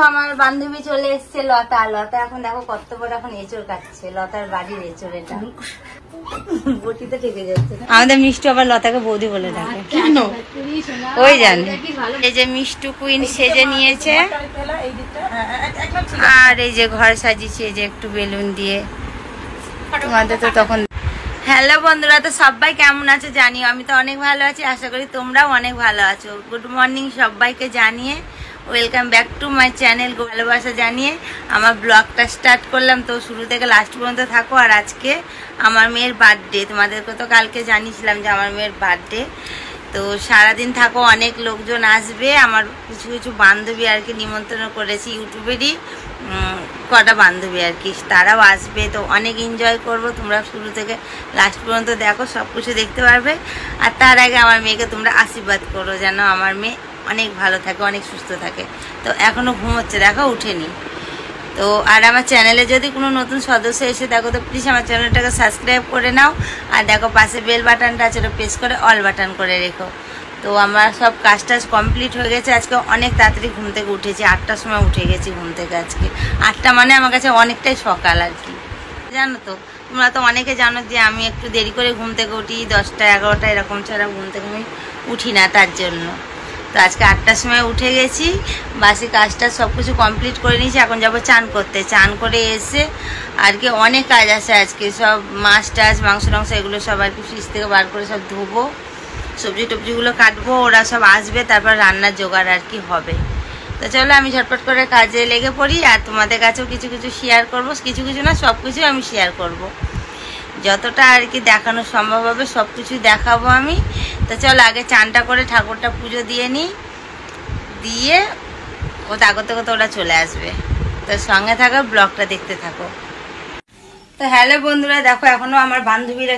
আমার বান্ধবী চলে এসছে লতা। লতা এখন দেখো কত বড় এখন এঁচড় কাটছে, লতার বাড়ির এঁচড় এটা। বটিতে ঠেকে যাচ্ছে। আমাদের মিষ্টু আবার লতাকে বৌদি বলে ডাকে, ওই জানে। এই যে মিষ্টু কুইন সেজে নিয়েছে, আর এই যে ঘর সাজিয়েছে এই যে একটু বেলুন দিয়ে। তোমাদের তো তখন হ্যালো বন্ধুরা, তো সবাই কেমন আছো জানিও। আমি তো অনেক ভালো আছি, আশা করি তোমরাও অনেক ভালো আছো। গুড মর্নিং সবাইকে জানিয়ে welcome back to my channel. ভালোবাসা জানিয়ে আমার ব্লগটা স্টার্ট করলাম। তো শুরু থেকে লাস্ট পর্যন্ত থাকো। আর আজকে আমার মেয়ের বার্থডে, তোমাদেরকে তো কালকে জানিয়েছিলাম যে আমার মেয়ের বার্থডে। তো সারাদিন থাকো, অনেক লোকজন আসবে। আমার কিছু কিছু বান্ধবী আর কি নিমন্ত্রণ করেছি, ইউটিউবেরই কটা বান্ধবী আর কি, তারাও আসবে। তো অনেক এনজয় করবো, তোমরা শুরু থেকে লাস্ট পর্যন্ত দেখো, সব কিছু দেখতে পারবে। আর তার আগে আমার মেয়েকে তোমরা আশীর্বাদ করো যেন আমার মেয়ে অনেক ভালো থাকে, অনেক সুস্থ থাকে। তো এখনও ঘুমোচ্ছে, দেখো উঠেনি। তো আর আমার চ্যানেলে যদি কোনো নতুন সদস্য এসে দেখো তো প্লিজ আমার চ্যানেলটাকে সাবস্ক্রাইব করে নাও। আর দেখো পাশে বেল বাটনটা আছে, ওটা প্রেস করে অল বাটন করে রেখো। তো আমার সব কাজ টাজ কমপ্লিট হয়ে গেছে। আজকে অনেক তাড়াতাড়ি ঘুম থেকে উঠেছি, 8টার সময় উঠে গেছি ঘুম থেকে। আজকে 8টা মানে আমার কাছে অনেকটাই সকাল আর কি, জানো তো। তোমরা তো অনেকে জানো যে আমি একটু দেরি করে ঘুম থেকে উঠি, 10টা 11টা এরকম ছাড়া ঘুম থেকে আমি উঠি না, তার জন্য। তো আজকে 8টার সময় উঠে গেছি, বাসি কাজটা সব কিছু কমপ্লিট করে নিয়েছি। এখন যাবো চান করতে। চান করে এসে আর কি অনেক কাজ আছে আজকে, সব মাছ টাছ মাংস টাংস এগুলো সব আর কি ফ্রিজ থেকে বার করে সব ধোবো, সবজি টবজিগুলো কাটবো, ওরা সব আসবে, তারপর রান্নার জোগাড় আর কি হবে। তো চলো আমি ঝটপট করে কাজে লেগে পড়ি। আর তোমাদের কাছেও কিছু কিছু শেয়ার করবো, কিছু কিছু না সব কিছু আমি শেয়ার করব, যতটা আর কি দেখানো সম্ভব হবে সব কিছুই দেখাবো আমি। তো চলো আগে চানটা করে ঠাকুরটা পুজো দিয়ে নিই, দিয়ে ও তাগতে করতে ওরা চলে আসবে। তো সঙ্গে থাকো, ব্লগটা দেখতে থাকো। তো হ্যালো বন্ধুরা, দেখো এখনো আমার বান্ধবীরা